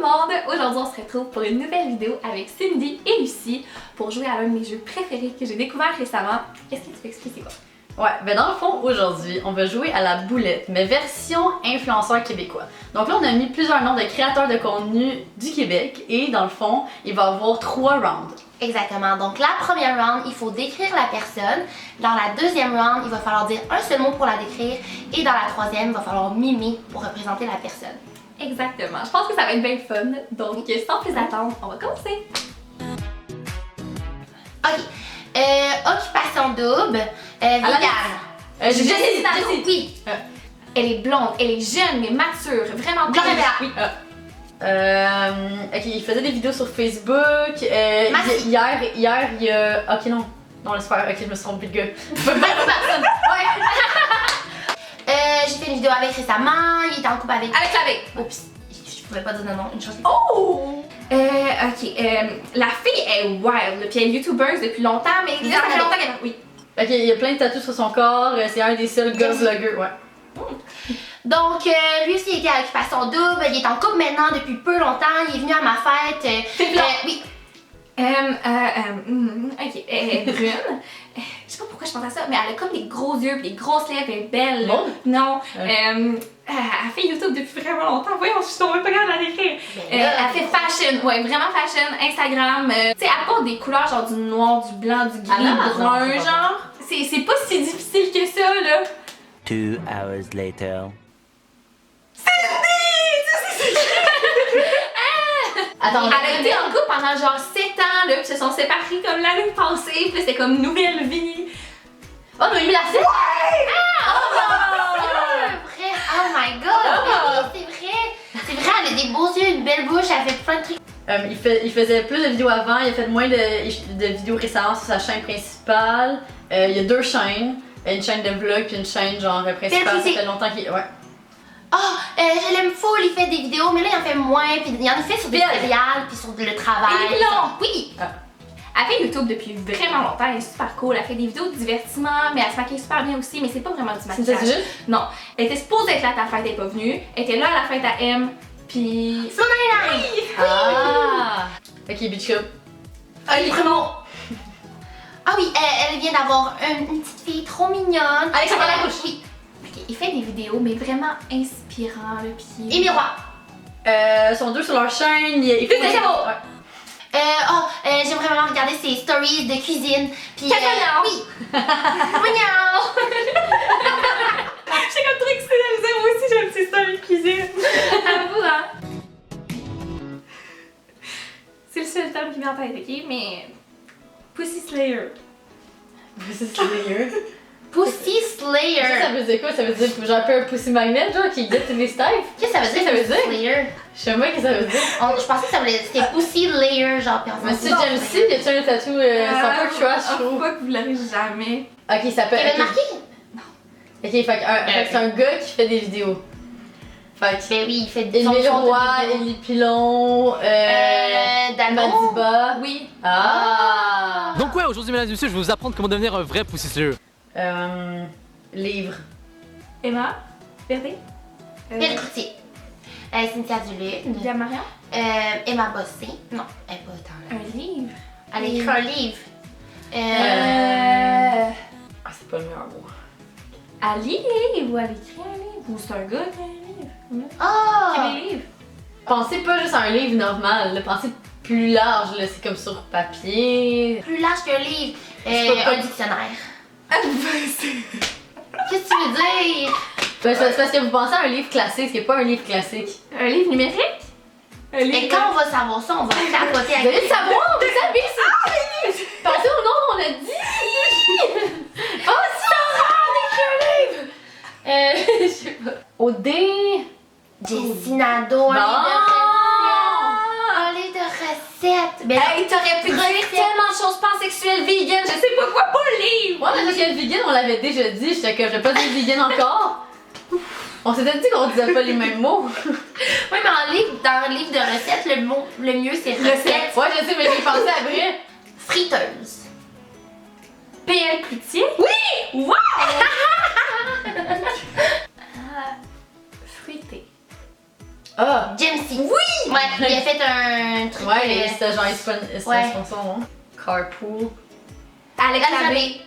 monde! Aujourd'hui, on se retrouve pour une nouvelle vidéo avec Cindy et Lucie pour jouer à l'un de mes jeux préférés que j'ai découvert récemment. Est-ce que tu peux expliquer c'est quoi? Ouais, ben dans le fond, aujourd'hui, on va jouer à la boulette, mais version influenceur québécois. Donc là, on a mis plusieurs noms de créateurs de contenu du Québec et dans le fond, il va y avoir 3 rounds. Exactement. Donc la première round, il faut décrire la personne. Dans la deuxième round, il va falloir dire un seul mot pour la décrire. Et dans la troisième, il va falloir mimer pour représenter la personne. Exactement. Je pense que ça va être bien fun. Donc, sans plus attendre, on va commencer. Ok. Occupation double. Vegan. Jessie. Oui. Elle est blonde, elle est jeune mais mature, vraiment Gloria Bella. Oui. Ok, il faisait des vidéos sur Facebook. Hier, il y a. Ok, non. Non, laisse faire. Ok, je me suis trompée de gars. J'ai fait une vidéo avec récemment. Il était en couple avec. Avec Lavé. Oups. Je pouvais pas dire non, une chose. Oh! La fille est wild, là, puis elle est youtubeuse depuis longtemps, mais là, ça fait longtemps qu'elle. Oui. Ok, il y a plein de tatous sur son corps. C'est un des seuls gars vlogueurs, ouais. Donc, lui aussi, il était à occupation double. Il est en couple maintenant depuis peu longtemps. Il est venu à ma fête. Oui. Ok, brune. Je sais pas pourquoi je pense à ça, mais elle a comme des gros yeux pis des grosses lèvres, elle est belle. Bon. Non. Elle fait YouTube depuis vraiment longtemps. Voyons, je suis tombée pas capable de la décrire. Elle fait fashion, ouais, vraiment fashion, Instagram. Tu sais, elle porte des couleurs genre du noir, du blanc, du gris, Ah, du brun, non, genre. C'est pas si difficile que ça, là. 2 hours later. Attends, Elle a été en couple pendant genre 7 ans, là, puis se sont séparés comme l'année passée, puis là, c'était comme nouvelle vie. Oh, Noémie Lacette! Vrai. Oh my god. Oui, c'est vrai. C'est vrai, elle a des beaux yeux, une belle bouche. Elle fait plein de trucs. Il faisait plus de vidéos avant, il a fait moins de vidéos récemment sur sa chaîne principale. Il y a 2 chaînes, une chaîne de vlog puis une chaîne genre principale. Ça fait longtemps qu'il. Ouais. Oh, je l'aime full, il fait des vidéos, mais là il en fait moins, puis il en a fait sur des céréales, puis sur le travail. Et les pilons. Oui. Elle fait YouTube depuis vraiment longtemps, elle est super cool, elle fait des vidéos de divertissement, mais elle se maquille super bien aussi, mais c'est pas vraiment du maquillage. C'est juste? Non, elle était supposée être là à ta fête, elle est pas venue, elle était là à la fête à M, puis... Sonana. Oui! Ah! Ok, Beach Cup. Vraiment. Ah oui, elle vient d'avoir une petite fille trop mignonne. Alexandra Larouche. Oui. Ok, il fait des vidéos, mais vraiment inspirant, le pied. Et Miroir. Sont 2 sur leur chaîne. Il fait Plus de cerveau. Ouais. J'aimerais vraiment regarder ses stories de cuisine. Puis. Catania. Oui. Mignonne. J'ai comme trop excitée de le dire, moi aussi j'aime ces stories de cuisine. Avoue, hein. C'est le seul terme qui vient en tête, ok? Mais... Pussy Slayer. C'est sérieux. Pussy Slayer. Ça veut dire quoi? Ça veut dire genre un peu un pussy magnet, genre qui guette les styles? Qu'est-ce que ça veut dire? Ça veut dire? Slayer. Je sais pas ce que ça veut dire. Je pensais que ça voulait dire c'était Pussy Layer, genre. Puis Mais si j'aime si, y a-tu un tatou? C'est un peu trash, je trouve. Pourquoi que vous l'avez jamais? Ok, ça peut. Kevin Marquis? Ok, fait que c'est un gars qui fait des vidéos. Fait que. Ben oui, il fait Émile Roy, Élie Pilon, Dano. Madiba. Oui. Ah! Donc ouais, aujourd'hui mesdames et messieurs, je vais vous apprendre comment devenir un vrai Pussy Slayer. Livre. Emma? Verdé? Belle Courtier. Cynthia Duluth. Diane Marion? Emma Bossé. Non, elle est pas autant là. Un livre? Elle a écrit un livre. Ah, c'est pas le meilleur mot. Elle lit des livres ou elle écrit un livre? Ou c'est un gars qui a un livre? Oh! Qui a des livres? Pensez pas juste à un livre normal, là. Pensez plus large, là. C'est comme sur papier. Plus large qu'un livre. pas- Un dictionnaire. Qu'est-ce que tu veux dire? Ben, c'est parce que vous pensez à un livre classique, ce qui est pas un livre classique. Un livre numérique? Un Et quand on va savoir ça, on va capoter Vous avec allez le savoir, vous savez, c'est. Pensez au nom qu'on a dit! Oh, si on a écrit un livre! Je sais pas. Au D. Jessinado, un livre de recettes. Ben, Hey, t'aurais pu dire tellement de choses pansexuelles, vegan, je sais pas quoi, pas le livre! Ouais, mais parce que le vegan, on l'avait déjà dit, j'étais que je vais pas dire vegan encore. On s'était dit qu'on disait pas les mêmes mots. oui, mais dans un livre de recettes, le mieux c'est recettes. Ouais, je sais, mais j'ai pensé après. Friteuse. PL Cloutier? Oui! Wow! Fruité. Ah! Jamesy. Oui! Ouais, Ouais, il a fait un truc. Ouais, c'était genre Ouais. sponsor, non? Carpool. Alex Alex Labbé. Labbé.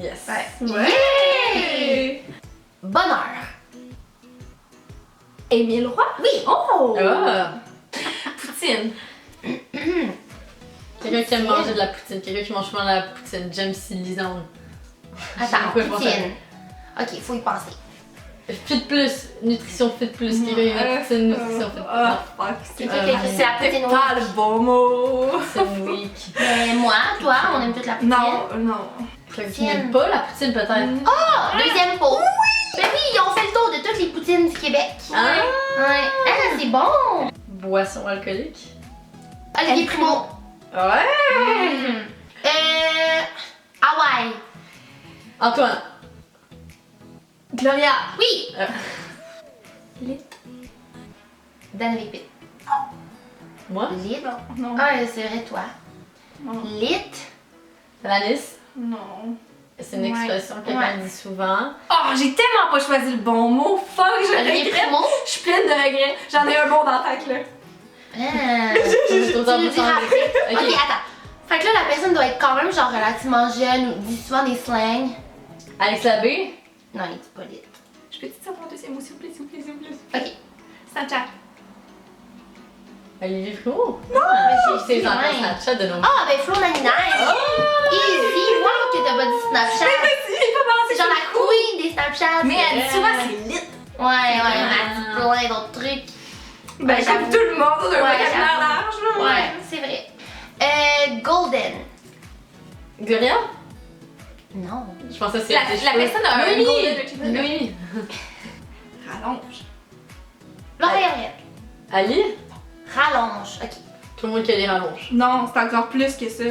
Yes. Yeah! Bonheur. Émile Roy. Oui. Oh! Ah! Poutine. Quelqu'un qui aime manger de la poutine, quelqu'un qui mange souvent de la poutine, j'aime si lisande. Attends, Pourquoi je pense poutine. Ok, faut y penser. Fit plus, nutrition fit plus, quelqu'un qui aime la poutine, nutrition fit plus. Ah, fuck. C'est la poutine pas le bon mot. C'est weak. Mais moi, toi, on aime toute la poutine. Non. Quelqu'un qui n'aime pas la poutine peut-être. Oh, deuxième pot. Ben oui, ils ont fait le tour de toutes les poutines du Québec. Ah! Ouais. Ah, c'est bon. Boisson alcoolique. Olivier Primo. Ouais! Hawaï. Antoine. Gloria. Oui. Lit. Dan Lépine. Moi? Lit. Non. Ah, c'est vrai, toi. Non. Lit. Alanis. Non. C'est une Ouais. expression que quelqu'un dit souvent. Oh, j'ai tellement pas choisi le bon mot. Fuck, je Olivier regrette. Primo. Je suis pleine de regrets. J'en ai un bon dans la tête, là. Ah. Tu Tu nous diras après. Ok, attends. Fait que là, la personne doit être quand même genre relativement jeune ou dit souvent des slangs. Alex Labbé. Non, il dit pas lit. Je peux te dire mon deuxième mot, s'il vous plaît, s'il vous plaît, s'il vous plaît. Ok. Snapchat. Olivier Primo. mais C'est j'ai les enfants dit, Snapchat de nos. Ah, ben Flo 99. Easy. Wow, que t'as pas dit Snapchat. C'est genre la queen des Snapchats. Mais elle dit souvent c'est lit. Ouais, elle dit plein d'autres trucs. Ben, j'avoue. comme tout le monde, on a un Ouais, vocabulaire j'avoue. large, là. Ouais, c'est vrai. Golden. Gloria? Non. Je pensais que c'est La des cheveux. personne a un Noémie. golden retriever. Noémie. Rallonge. L'oreille. Ali? Rallonge. Ok. Tout le monde qui a des rallonges. Non, c'est encore plus que ça.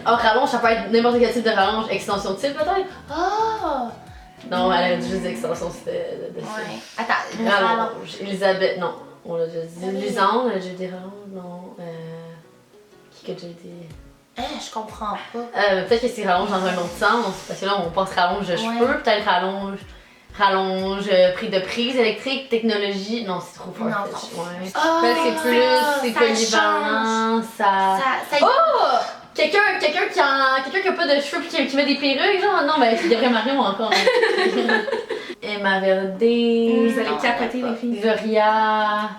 Oh, rallonge, ça peut être n'importe quel type de rallonge. Extension de type peut-être? Oh. Non, elle a juste dit extension, c'était de Ouais. Attends, une rallonge. Rallonge. Elisabeth, non. On l'a déjà dit. Oui. Lisande, elle a déjà dit rallonge, non. Qui a déjà dit? Je comprends pas. Peut-être que c'est rallonge dans un autre sens, parce que là on pense rallonge de cheveux, Ouais. peut-être rallonge, prix de prise électrique, technologie, non c'est trop fort. Non, Ouais. Oh, Là, c'est plus, c'est ça polyvalent, ça... Ça Oh! Quelqu'un qui a pas de cheveux pis qui met des perruques, genre, non, ben il devrait Marion encore. Emma Verdé, Vous allez capoter, les filles. Gloria...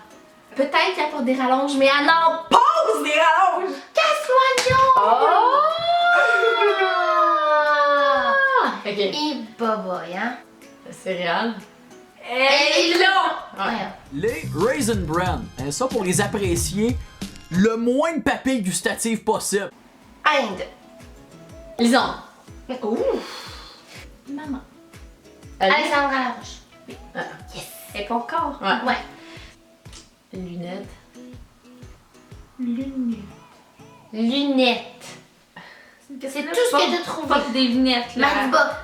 Peut-être qu'elle porte des rallonges, mais elle en pose des rallonges! Casse-noisons! Ok, Et boboy, hein? céréales. Elle est là! Ouais. Les Raisin Bran, ça pour les apprécier le moins de papilles gustatives possible. Inde. Lisande. Ouh! Maman. Ali. Alexandra Laroche. Et pas encore. Ouais. Ouais. Lunettes. Lunettes. C'est tout ce que t'as trouvé. Pas des lunettes, là. Mathba.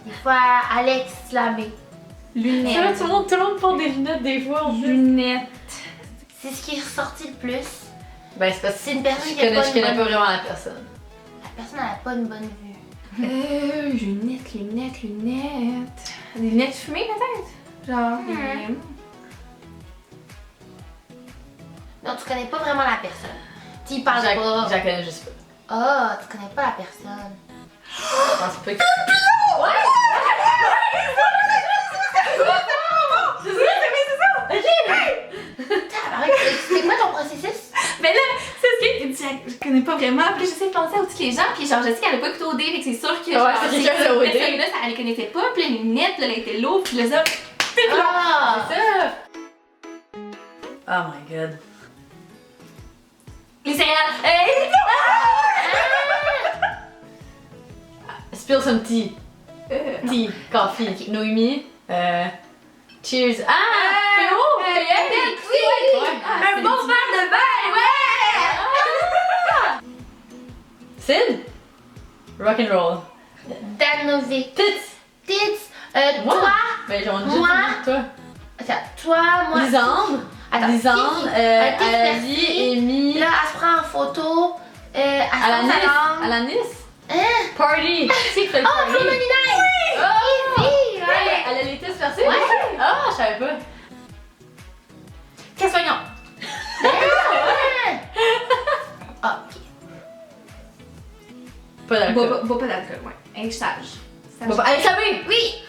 Des fois, Alex Labbé. Lunettes. Tout le monde porte des lunettes des fois en fait. Lunettes. C'est ce qui est ressorti le plus. Ben c'est parce que C'est une personne je qui a pas connais une pas bonne... vraiment la personne. La personne n'a pas une bonne vue. Lunettes. Des lunettes fumées, peut-être? Genre, des... Non, tu connais pas vraiment la personne. Tu y parles Je pas. la connais juste pas. Ah, tu connais pas la personne. Je pense pas que... C'est quoi ton processus? Mais là, c'est ce que je connais pas vraiment. Puis j'essaie de penser à tous les gens. Puis genre, je sais qu'elle a pas écouté OD, fait que c'est sûr que. Ouais, genre, c'est quelqu'un de OD. Celle-là, elle les connaissait pas. Puis les lunettes, là, elle était lourde. Puis là, ça. Ah! Oh my god. Les céréales. Spill some tea. Tea, coffee. Noémie. Cheers. Ah! Féo! Fayette! Oui! Un bon verre de vin, ouais! Sid? Rock'n'roll. Danovic. Tits! Tits. Moi? Toi. Ben j'en ai Moi? dit toi. Attends, toi, moi. Lisande. Attends, Lisande. Tits Ali, Percy. Amy. Là, elle se prend en photo. Elle se prend sa Alanis. langue. Alanis. Hein? Party. C'est qui fait le Oh, party? Flo 99! Oh! Easy! Elle Ouais. a les tits percés? Ouais. Ah, je savais pas. Casse-oignon. Ah, Pas d'alcool. Bois pas d'alcool, ouais. Un sage. Bon, bah, allez, savez! oui!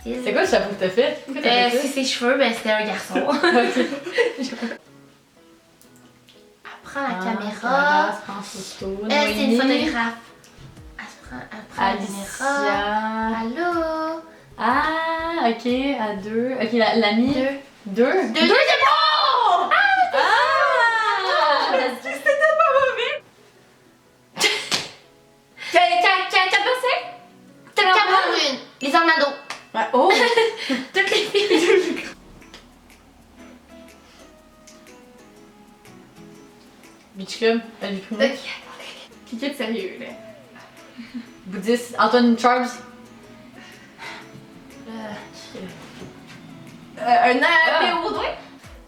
Yes. C'est quoi le chapeau que t'as fait? Pourquoi t'as fait C'est ses cheveux, ben c'était un garçon. ça? Ok. Prends la caméra. Se prend en photo. C'est une Noémie. photographe. Elle prend la caméra. Alicia. Allô? Ah, ok, à 2. Ok, l'ami. 2. 2? Deux, c'est bon! Ah! C'était tellement mauvais! T'as passé? Cameroun une. Les Ornados. Ouais. Oh! Toutes les filles. Beach Club, elle est Ok, Piquet de sérieux, là. Bouddhiste, Antoine Charles. Un Béaudouin?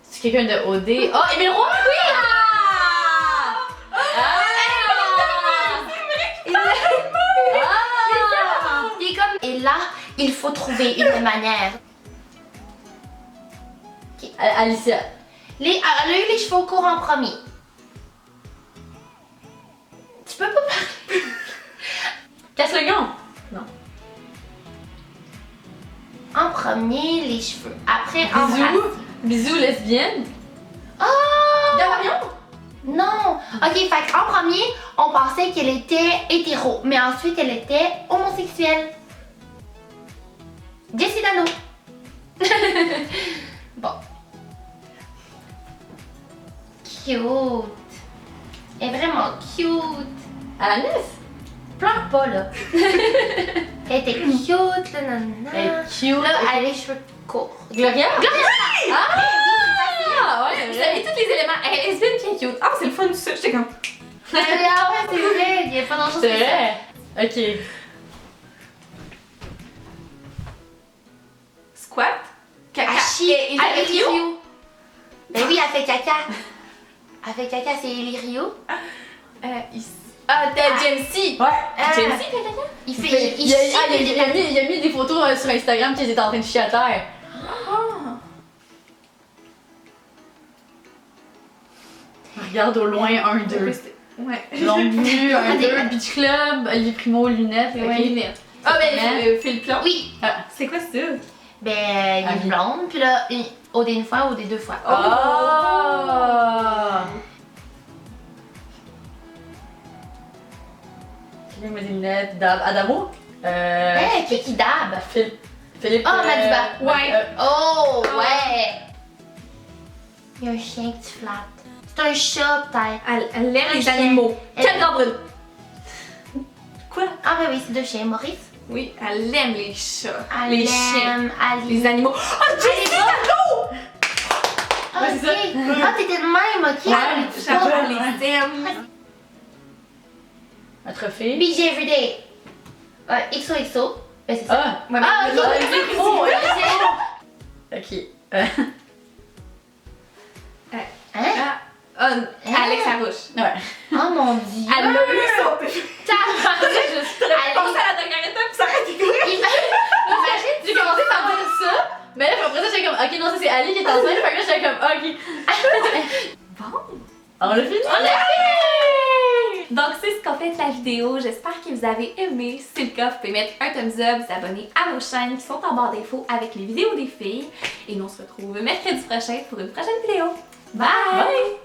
C'est quelqu'un de OD. Oh, Émile Roy! Oui! Il est comme. Et là, il faut trouver une manière. Alicia. Elle a eu les cheveux courts en premier. Tu peux pas parler. Casse le gant! Non. En premier, les cheveux. Après, embrasser. Bisous lesbienne. Oh! Marion? Non! Ok, fait qu'en premier, on pensait qu'elle était hétéro, mais ensuite elle était homosexuelle. Jessie Dano. Bon. Cute. Elle est vraiment cute. Alanis? Pleure pas, là. Elle était cute, là, nanana. Elle est cute. Là, elle a les cheveux courts. Gloria? Ah! Ouais, Vous avez tous les éléments. Elle est bien cute. Ah, c'est le fun, tout ça. J'étais comme. Ah ouais, c'est vrai, il n'y a pas grand chose C'est que ça. vrai. Ok. Squat. Caca. Hachi. Et Ellie Rio. Ben oui, elle fait caca. Elle fait caca, c'est Ellie Rio. Ah, t'as Jamesy. Ouais. Jamesy, fait caca? Il fait. Il a mis des photos sur Instagram qu'ils étaient en train de chier à terre. Regarde au loin, 1, 2. Ouais. Longue vue, 1, 2, Regardez. Beach Club, Olivier Primo, lunettes. Ouais, Ok. lunettes. Ah, ben, Phil Plon. Oui. C'est quoi ça? Ben, il est blonde, puis là, au des une fois ou des deux fois. Oh! Quelqu'un met des lunettes. Adamo? Qui dab? Philippe. Oh, Madiba. Ouais. Oh, ouais. Il y a un chien que tu flattes. C'est un chat, peut-être. Elle aime Un les chien. animaux. Elle- Quelle brune. Quoi? Ah, ben oui, c'est deux chiens. Maurice? Oui, elle aime les chats. Elle les aime, chiens. elle Les animaux. Oh, Jessie Dano! Ah, Ouais, ok. c'est ça. Ah, t'étais de même, ok. Ouais, Ah, j'avoue, mais elle les aime. Un trophée. BJ Everyday. Ouais, XOXO. Ben, c'est ça. Ah! Ouais, Ah, mais- ok. Olivier Primo, ouais. Ok. Hein? Ah, Alex Larouche. Ouais. Oh mon dieu. Elle l'a eu son Elle pensé à la dernière étape, puis ça aurait été correct. Imagine, J'ai commencé par dire ça, mais là, après ça, j'étais comme, ok, non, ça c'est Ali qui est enceinte, fait que là, j'étais comme, ok. Bon. On l'a fini! Donc c'est ce qu'on fait de la vidéo, j'espère que vous avez aimé. Si c'est le cas, vous pouvez mettre un thumbs up, vous abonner à nos chaînes qui sont en barre d'infos avec les vidéos des filles. Et nous on se retrouve mercredi prochain pour une prochaine vidéo. Bye! Bye.